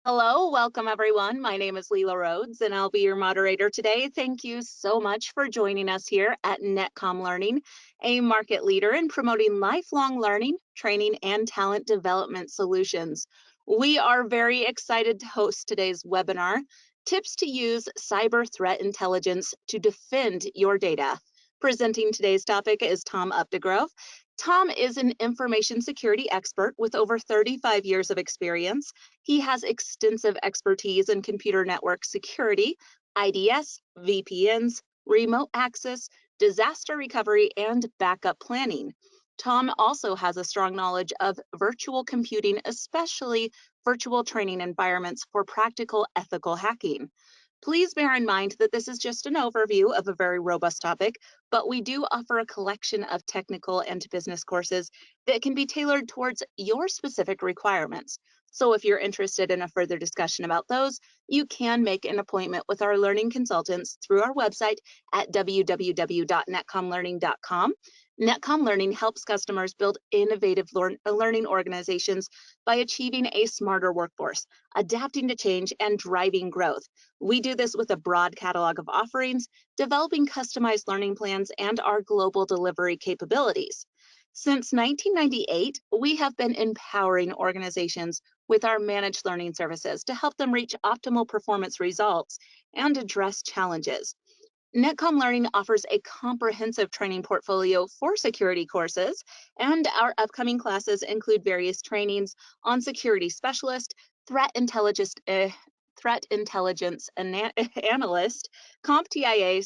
Hello, welcome everyone. My name is Leela Rhodes and I'll be your moderator today. Thank you so much for joining us here at NetCom Learning, a market leader in promoting lifelong learning, training, and talent development solutions. We are very excited to host today's webinar, Tips to Use Cyber Threat Intelligence to Defend Your Data. Presenting today's topic is Tom Updegrove. Tom is an information security expert with over 35 years of experience. He has extensive expertise in computer network security, IDS, VPNs, remote access, disaster recovery, and backup planning. Tom also has a strong knowledge of virtual computing, especially virtual training environments for practical ethical hacking. Please bear in mind that this is just an overview of a very robust topic, but we do offer a collection of technical and business courses that can be tailored towards your specific requirements. So if you're interested in a further discussion about those, you can make an appointment with our learning consultants through our website at www.netcomlearning.com. NetCom Learning helps customers build innovative learning organizations by achieving a smarter workforce, adapting to change, and driving growth. We do this with a broad catalog of offerings, developing customized learning plans, and our global delivery capabilities. Since 1998, we have been empowering organizations with our managed learning services to help them reach optimal performance results and address challenges. NetCom Learning offers a comprehensive training portfolio for security courses, and our upcoming classes include various trainings on security specialist, threat intelligence, analyst, CompTIA,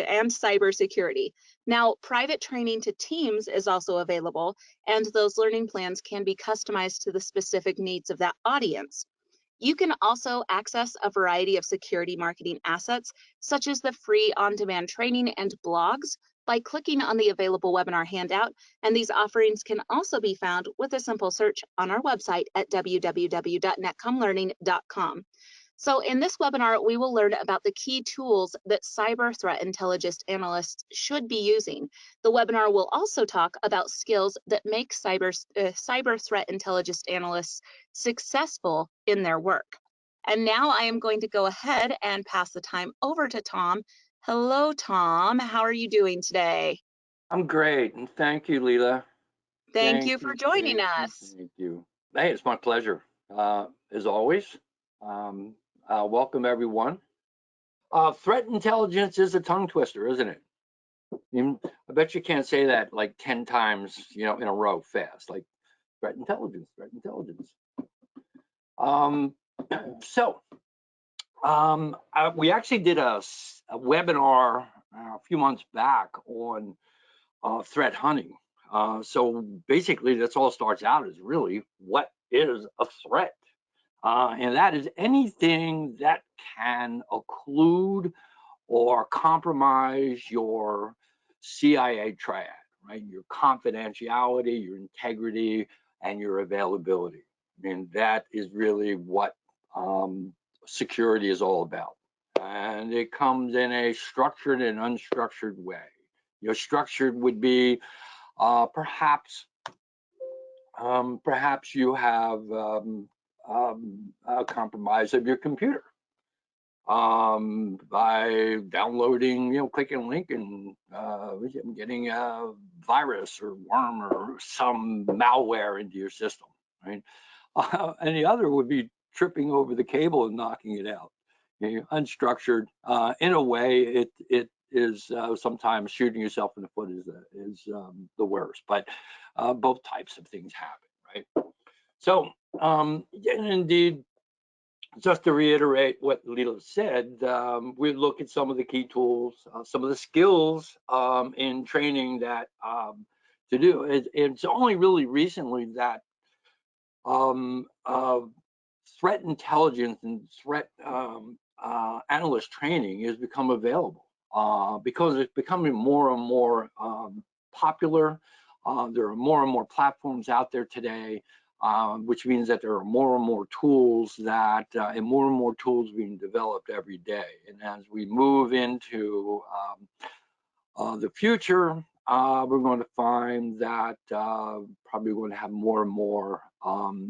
and cybersecurity. Now, private training to teams is also available, and those learning plans can be customized to the specific needs of that audience. You can also access a variety of security marketing assets, such as the free on-demand training and blogs, by clicking on the available webinar handout, and these offerings can also be found with a simple search on our website at www.netcomlearning.com. So in this webinar, we will learn about the key tools that cyber threat intelligence analysts should be using. The webinar will also talk about skills that make cyber threat intelligence analysts successful in their work. And now I am going to go ahead and pass the time over to Tom. Hello, Tom. How are you doing today? I'm great, and thank you, Leela. Thank you for joining us. Thank you. Hey, it's my pleasure. As always, welcome everyone. Threat intelligence is a tongue twister, isn't it? I bet you can't say that like 10 times, in a row fast, like threat intelligence, threat intelligence. We actually did a webinar a few months back on threat hunting. So basically, that's all it starts out is really what is a threat? And that is anything that can occlude or compromise your CIA triad, right? Your confidentiality, your integrity, and your availability. And that is really what security is all about. And it comes in a structured and unstructured way. Your structured would be perhaps you have a compromise of your computer by downloading, clicking a link and getting a virus or worm or some malware into your system, right? And the other would be tripping over the cable and knocking it out. Unstructured. In a way, it is sometimes shooting yourself in the foot is the worst, but both types of things happen, right? So, indeed, just to reiterate what Leela said, we look at some of the key tools, some of the skills in training that to do. It's only really recently that threat intelligence and threat analyst training has become available because it's becoming more and more popular. There are more and more platforms out there today, which means that there are more and more tools and more tools being developed every day. And as we move into the future, we're going to find that probably going to have more and more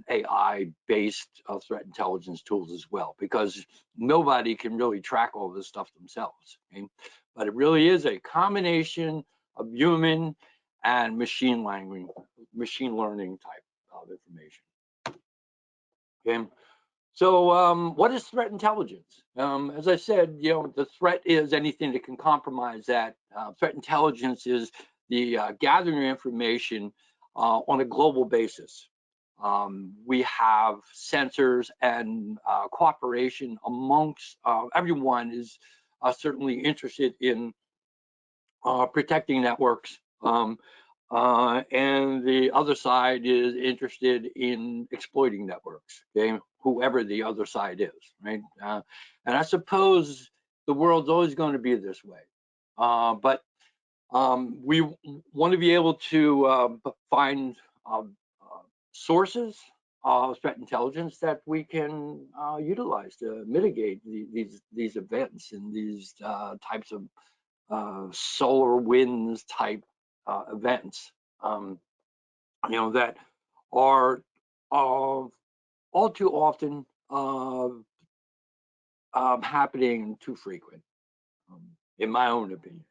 AI-based threat intelligence tools as well, because nobody can really track all this stuff themselves. Okay? But it really is a combination of human and machine learning type of information. Okay. So what is threat intelligence? As I said, the threat is anything that can compromise that. Threat intelligence is the gathering information on a global basis. We have sensors and cooperation amongst everyone is certainly interested in protecting networks. And the other side is interested in exploiting networks, okay? Whoever the other side is, right? And I suppose the world's always going to be this way. But we want to be able to find sources of threat intelligence that we can utilize to mitigate these events and these types of solar winds type events, that are all too often happening too frequent, in my own opinion.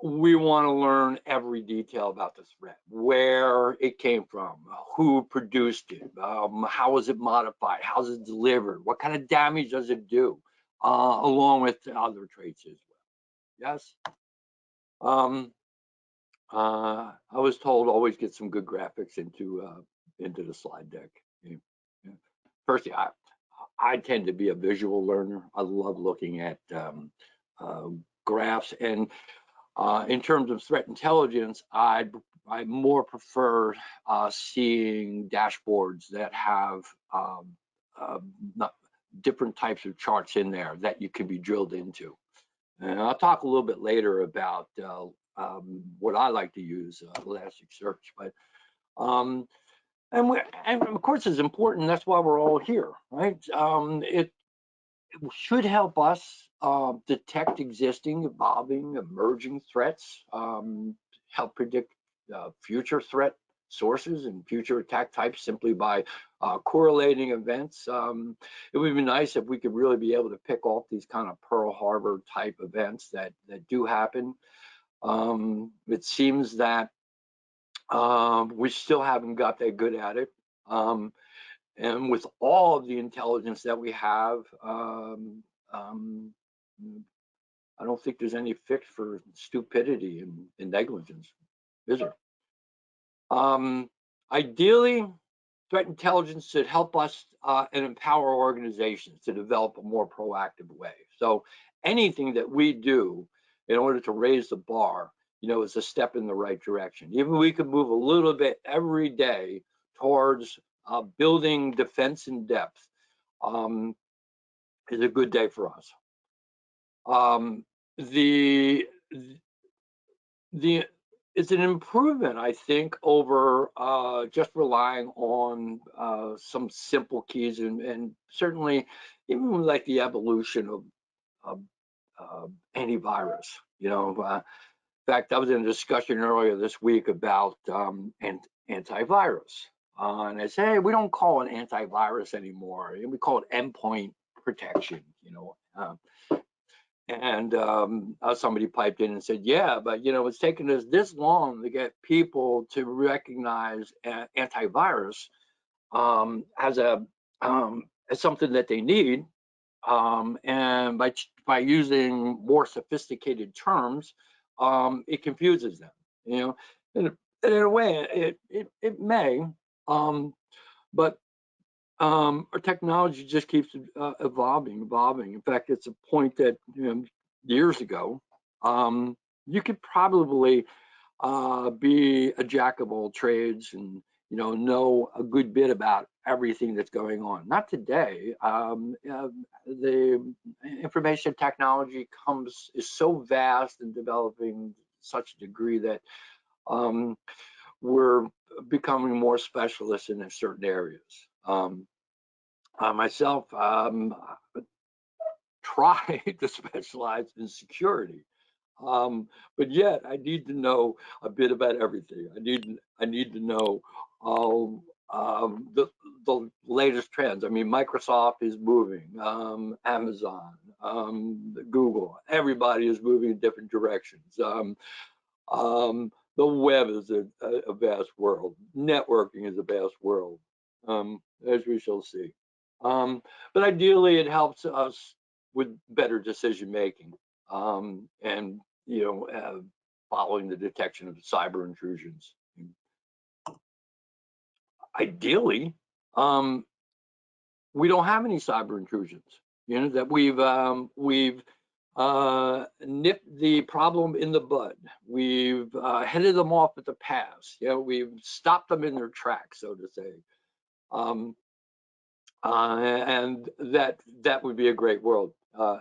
We want to learn every detail about the threat, where it came from, who produced it, how was it modified, how is it delivered, what kind of damage does it do, along with other traits as well. Yes. I was told always get some good graphics into the slide deck. Yeah. Firstly, I tend to be a visual learner. I love looking at graphs, and in terms of threat intelligence, I more prefer seeing dashboards that have different types of charts in there that you can be drilled into. And I'll talk a little bit later about what I like to use, Elasticsearch. But and of course it's important. That's why we're all here, right? It should help us detect existing, evolving, emerging threats, help predict future threat sources and future attack types simply by correlating events. It would be nice if we could really be able to pick off these kind of Pearl Harbor type events that do happen. It seems that we still haven't got that good at it. And with all of the intelligence that we have, I don't think there's any fix for stupidity and negligence, is there? Ideally, threat intelligence should help us and empower organizations to develop a more proactive way. So anything that we do in order to raise the bar, is a step in the right direction. Even we could move a little bit every day towards building defense in depth is a good day for us. It's an improvement, I think, over just relying on some simple keys, and certainly even like the evolution of antivirus. In fact, I was in a discussion earlier this week about antivirus. And I say, hey, we don't call it antivirus anymore. We call it endpoint protection, And somebody piped in and said, yeah, but, it's taken us this long to get people to recognize antivirus as something that they need. And by using more sophisticated terms, it confuses them, and in a way it may, but our technology just keeps evolving. In fact, it's a point that years ago, you could probably be a jack of all trades and know a good bit about everything that's going on. Not today. The information technology is so vast and developing such a degree that we're becoming more specialists in certain areas. Myself, try to specialize in security. But yet I need to know a bit about everything. I need to know um, the latest trends. I mean, Microsoft is moving, Amazon, Google, everybody is moving in different directions. The web is a vast world. Networking is a vast world, as we shall see. But ideally, it helps us with better decision making, and following the detection of cyber intrusions. Ideally, we don't have any cyber intrusions. That we've nipped the problem in the bud. We've headed them off at the pass. We've stopped them in their tracks, so to say. And that would be a great world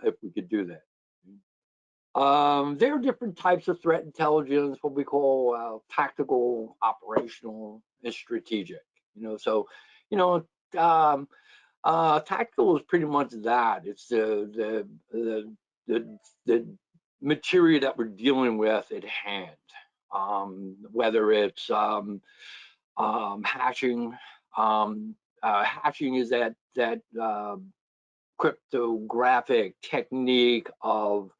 if we could do that. There are different types of threat intelligence, what we call tactical, operational, and strategic. So tactical is pretty much that. It's the material that we're dealing with at hand. Whether it's hashing. Hashing is that cryptographic technique of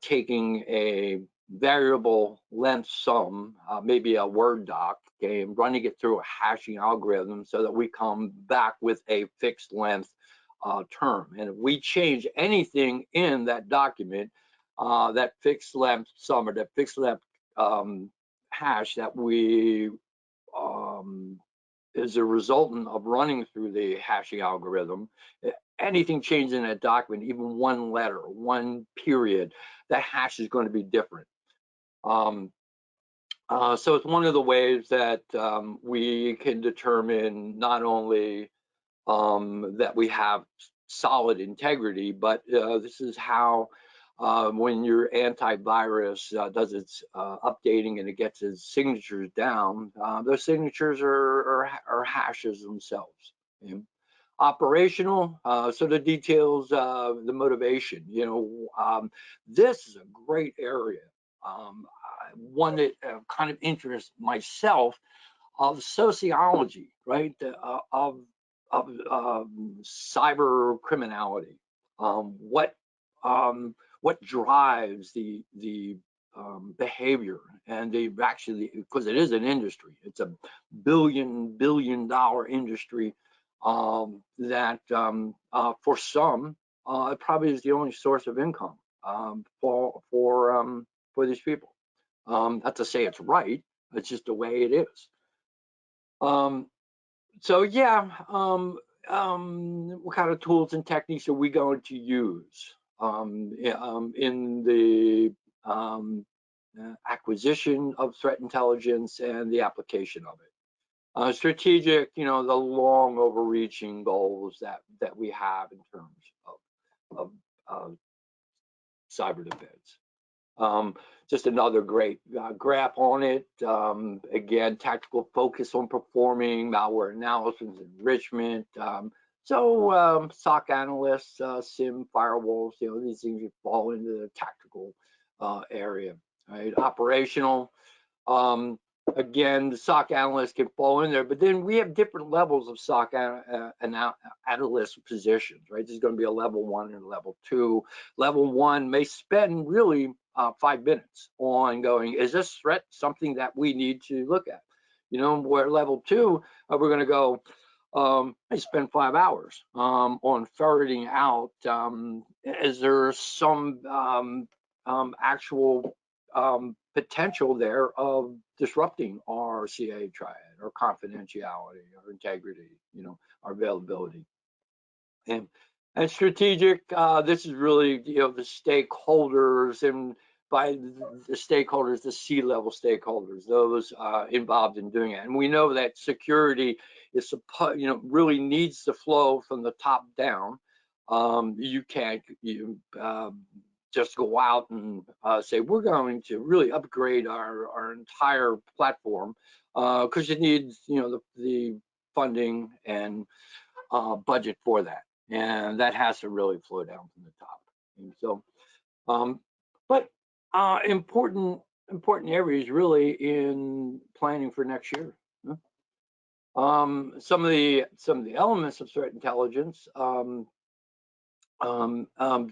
taking a variable length sum, maybe a Word doc, and running it through a hashing algorithm so that we come back with a fixed length term. And if we change anything in that document, that fixed length sum or that fixed length hash that we is a resultant of running through the hashing algorithm, anything changed in that document, even one letter, one period, that hash is going to be different. So it's one of the ways that we can determine not only that we have solid integrity, but this is how when your antivirus does its updating and it gets its signatures down, those signatures are hashes themselves. Operational, so the details, the motivation. This is a great area, one that kind of interests myself, of sociology, right? Of cyber criminality. What drives the behavior and because it is an industry. It's a billion-dollar industry that for some it probably is the only source of income for these people. Not to say it's right, it's just the way it is. So yeah, what kind of tools and techniques are we going to use in the acquisition of threat intelligence and the application of it? Strategic, the long overreaching goals that we have in terms of cyber defense. Just another great graph on it. Again, tactical focus on performing malware analysis, enrichment. SOC analysts, SIM firewalls, these things fall into the tactical area, right? Operational. Again, the SOC analysts can fall in there, but then we have different levels of SOC analyst positions, right? There's going to be a level 1 and a level 2. Level 1 may spend really 5 minutes on going, is this threat something that we need to look at? Where level 2, we're going to go, I spend 5 hours on ferreting out, is there some actual potential there of disrupting our CA triad, or confidentiality, or integrity, our availability. And strategic, this is really, the stakeholders, and by the stakeholders, the C-level stakeholders, those involved in doing it. And we know that security is really needs to flow from the top down. You can't just go out and say we're going to really upgrade our entire platform because it needs the funding and budget for that, and that has to really flow down from the top. And so but important areas really in planning for next year. Some of the elements of threat intelligence,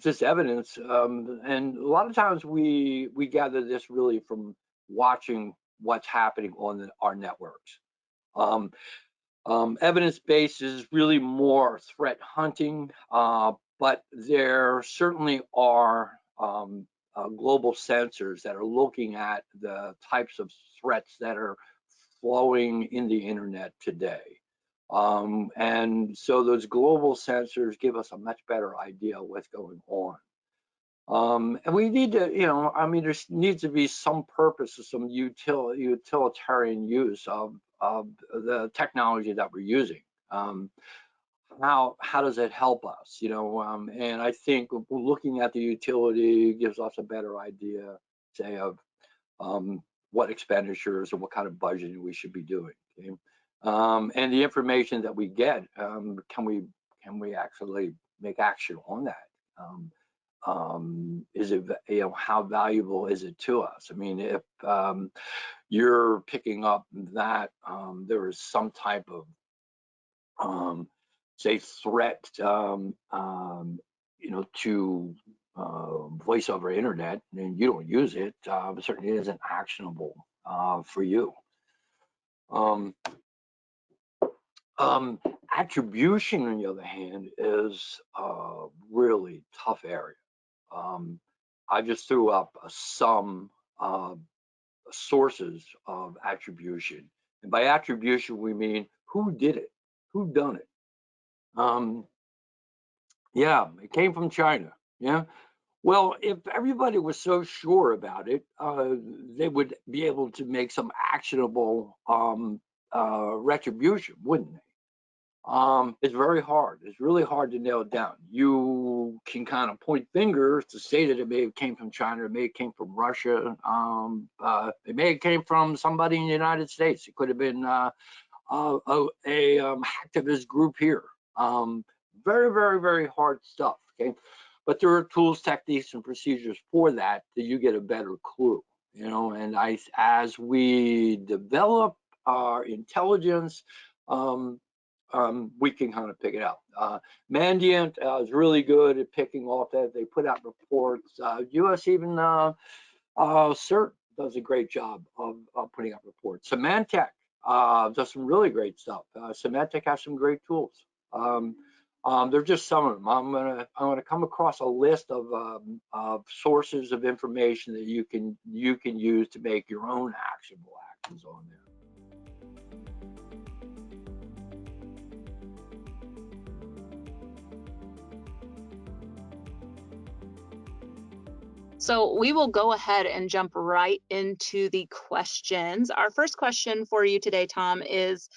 just evidence, and a lot of times we gather this really from watching what's happening on our networks. Evidence base is really more threat hunting, but there certainly are global sensors that are looking at the types of threats that are flowing in the internet today. And so those global sensors give us a much better idea of what's going on. And we need to, I mean, there needs to be some purpose or some utilitarian use of the technology that we're using. How does it help us? And I think looking at the utility gives us a better idea, say, of what expenditures or what kind of budgeting we should be doing. Okay? And the information that we get, can we actually make action on that? Is it, how valuable is it to us? I mean, if you're picking up that there is some type of say threat, to voice over internet, and you don't use it, certainly isn't actionable for you. Attribution, on the other hand, is a really tough area. I just threw up some sources of attribution. And by attribution, we mean who did it, who done it. Yeah, it came from China. Yeah. Well, if everybody was so sure about it, they would be able to make some actionable retribution, wouldn't they? It's very hard. It's really hard to nail it down. You can kind of point fingers to say that it may have came from China, it may have came from Russia, it may have came from somebody in the United States. It could have been a activist group here. Very, very, very hard stuff. Okay, but there are tools, techniques, and procedures for that you get a better clue. And as we develop our intelligence, we can kind of pick it out. Mandiant is really good at picking off that. They put out reports. US even CERT does a great job of putting out reports. Symantec does some really great stuff. Symantec has some great tools. They're just some of them. I'm gonna come across a list of sources of information that you can use to make your own actionable actions on there. So we will go ahead and jump right into the questions. Our first question for you today, Tom, is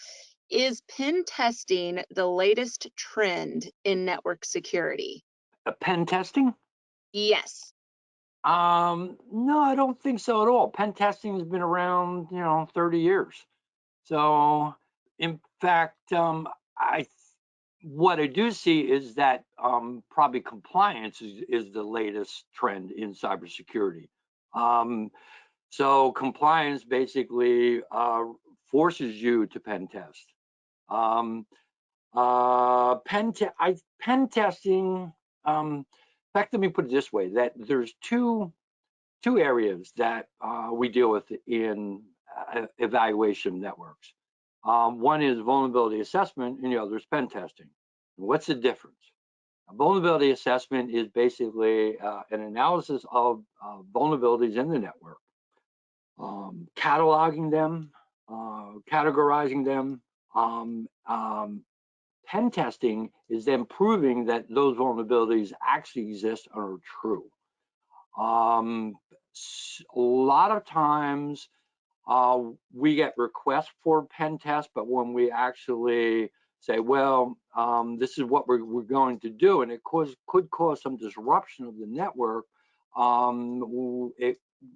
pen testing the latest trend in network security? Pen testing? Yes. No, I don't think so at all. Pen testing has been around, 30 years. So, in fact, what I do see is that probably compliance is the latest trend in cybersecurity. So compliance basically forces you to pen test. Pen testing. In fact, let me put it this way: that there's two areas that we deal with in evaluation of networks. One is vulnerability assessment, and the other is pen testing. What's the difference? A vulnerability assessment is basically an analysis of vulnerabilities in the network, cataloging them, categorizing them. Pen testing is then proving that those vulnerabilities actually exist and are true. A lot of times we get requests for pen tests, but when we actually say, well, this is what we're going to do, and it could cause some disruption of the network, one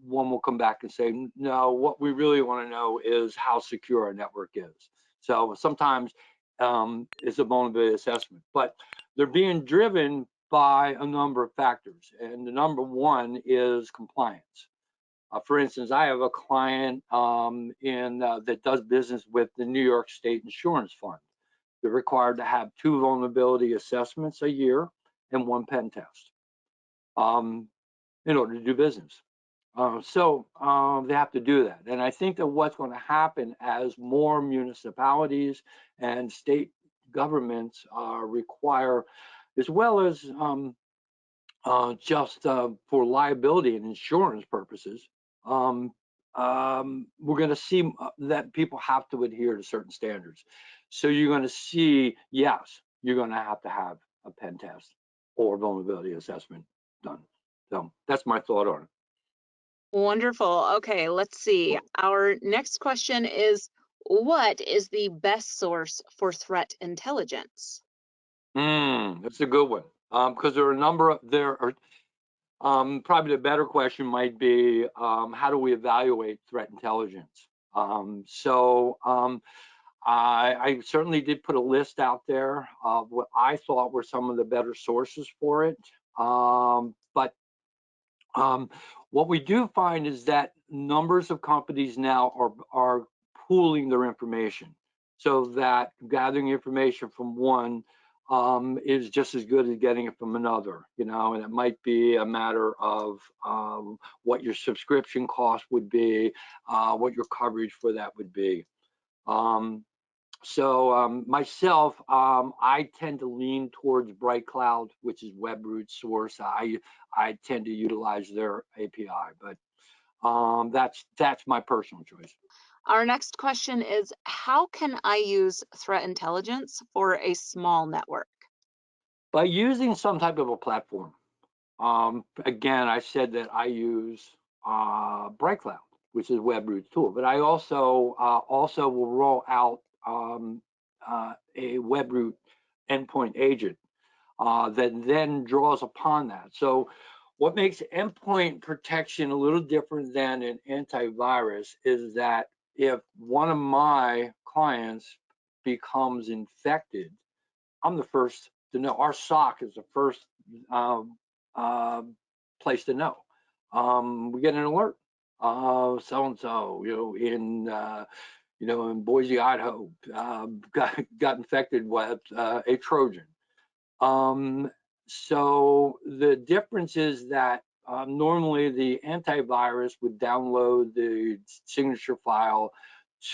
will come back and say, no, what we really want to know is how secure our network is. So sometimes it's a vulnerability assessment, but they're being driven by a number of factors, and the number one is compliance. For instance, I have a client that does business with the New York State Insurance Fund. They're required to have 2 vulnerability assessments a year and 1 pen test in order to do business. So they have to do that. And I think that what's going to happen as more municipalities and state governments require, as well as just for liability and insurance purposes, we're going to see that people have to adhere to certain standards. So you're going to see, yes, you're going to have a pen test or vulnerability assessment done. So that's my thought on it. Wonderful. Okay, let's see. Our next question is, what is the best source for threat intelligence? That's a good one. Because there are a number of, probably the better question might be, how do we evaluate threat intelligence? I certainly did put a list out there of what I thought were some of the better sources for it. But what we do find is that numbers of companies now are pooling their information, so that gathering information from one is just as good as getting it from another, and it might be a matter of what your subscription cost would be, what your coverage for that would be. Myself, I tend to lean towards Bright Cloud, which is WebRoot source. I tend to utilize their API, but that's my personal choice. Our next question is, how can I use threat intelligence for a small network? By using some type of a platform. Again, I said that I use Bright Cloud, which is WebRoot's tool, but I also will roll out a WebRoot endpoint agent that then draws upon that. So what makes endpoint protection a little different than an antivirus is that if one of my clients becomes infected, I'm the first to know. Our SOC is the first place to know. We get an alert. So and so, in Boise, Idaho, got infected with a Trojan. So the difference is that normally the antivirus would download the signature file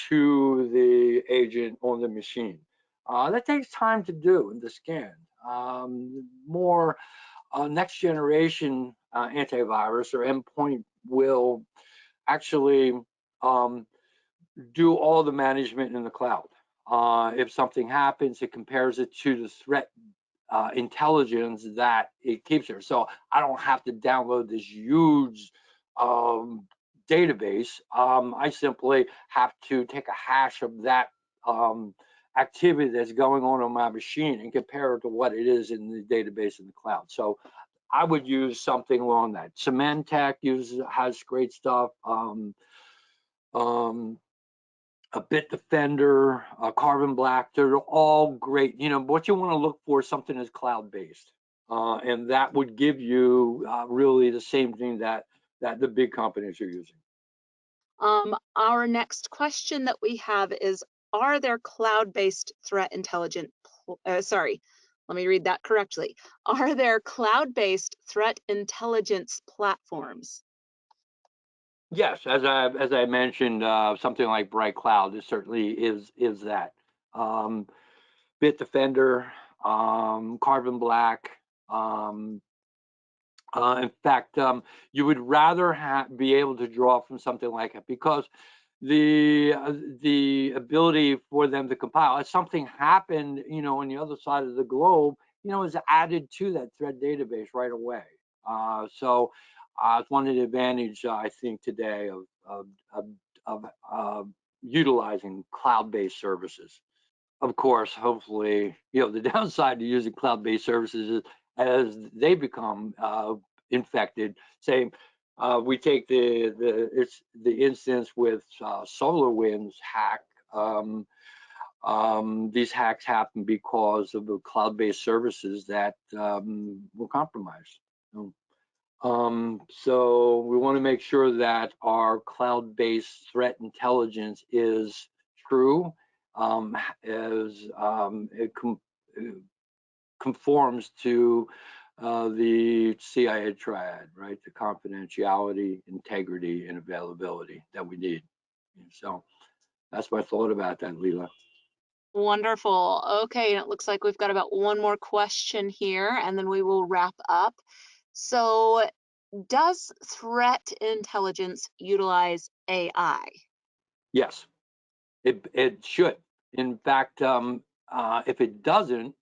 to the agent on the machine. That takes time to do and to scan. More next generation antivirus or endpoint will actually do all the management in the cloud. If something happens, it compares it to the threat intelligence that it keeps there. So I don't have to download this huge database. I simply have to take a hash of that activity that's going on my machine and compare it to what it is in the database in the cloud. So I would use something along that. Symantec has great stuff. A Bitdefender, Carbon Black, they're all great. What you want to look for is something that's cloud-based, and that would give you really the same thing that the big companies are using. Our next question that we have is, are there cloud-based threat intelligence, sorry, let me read that correctly. Are there cloud-based threat intelligence platforms? Yes, as I mentioned, something like Bright Cloud, it certainly is that. Bitdefender, Carbon Black. In fact, you would rather be able to draw from something like it because the ability for them to compile, if something happened, on the other side of the globe, is added to that threat database right away. So it's one of the advantages I think today of utilizing cloud-based services. Of course, hopefully, the downside to using cloud-based services is as they become infected. Say, we take the instance with SolarWinds hack. These hacks happen because of the cloud-based services that were compromised. So we want to make sure that our cloud-based threat intelligence is true, as conforms to the CIA triad, right? The confidentiality, integrity, and availability that we need. And so that's my thought about that, Leela. Wonderful. Okay, and it looks like we've got about one more question here, and then we will wrap up. So, does threat intelligence utilize AI? Yes, it should. In fact, if it doesn't,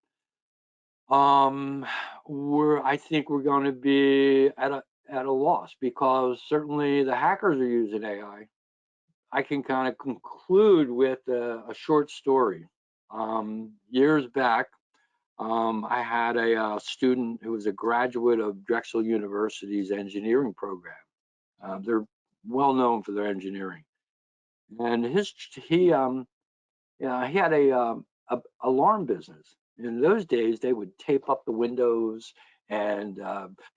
um, I think we're going to be at a loss, because certainly the hackers are using AI. I can kind of conclude with a short story. Years back, I had a student who was a graduate of Drexel University's engineering program. They're well known for their engineering, and he had a alarm business. In those days, they would tape up the windows and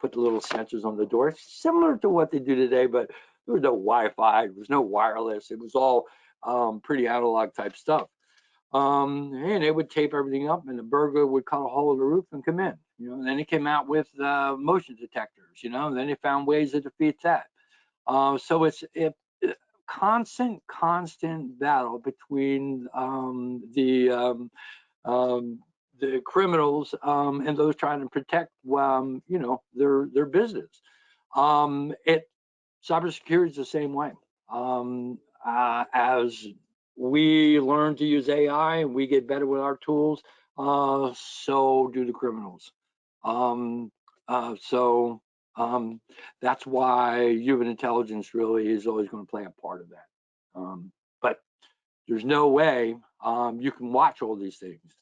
put the little sensors on the door, similar to what they do today, but there was no Wi-Fi, there was no wireless. It was all pretty analog type stuff. And they would tape everything up, and the burglar would cut a hole in the roof and come in. And then he came out with motion detectors. And then they found ways to defeat that. So it's constant battle between the criminals and those trying to protect their business. It Cybersecurity is the same way. As we learn to use AI and we get better with our tools, so do the criminals. Um, so that's why human intelligence really is always going to play a part of that. But there's no way you can watch all these things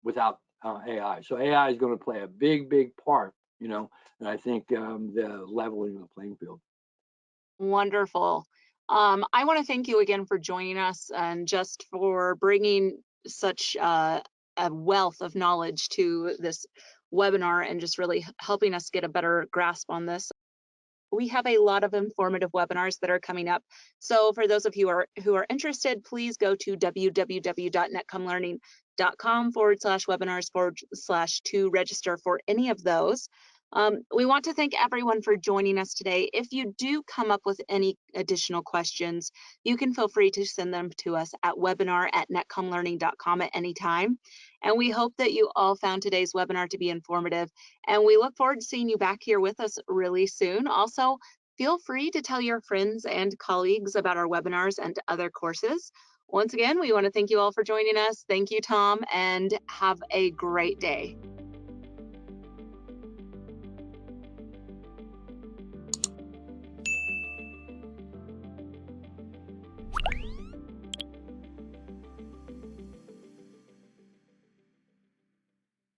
without AI. So AI is going to play a big part, and I think the leveling of the playing field. Wonderful. I want to thank you again for joining us and just for bringing such a wealth of knowledge to this webinar and just really helping us get a better grasp on this. We have a lot of informative webinars that are coming up. So for those of you who are interested, please go to www.netcomlearning.com/webinars/ to register for any of those. We want to thank everyone for joining us today. If you do come up with any additional questions, you can feel free to send them to us at webinar@netcomlearning.com at any time. And we hope that you all found today's webinar to be informative, and we look forward to seeing you back here with us really soon. Also, feel free to tell your friends and colleagues about our webinars and other courses. Once again, we want to thank you all for joining us. Thank you, Tom, and have a great day.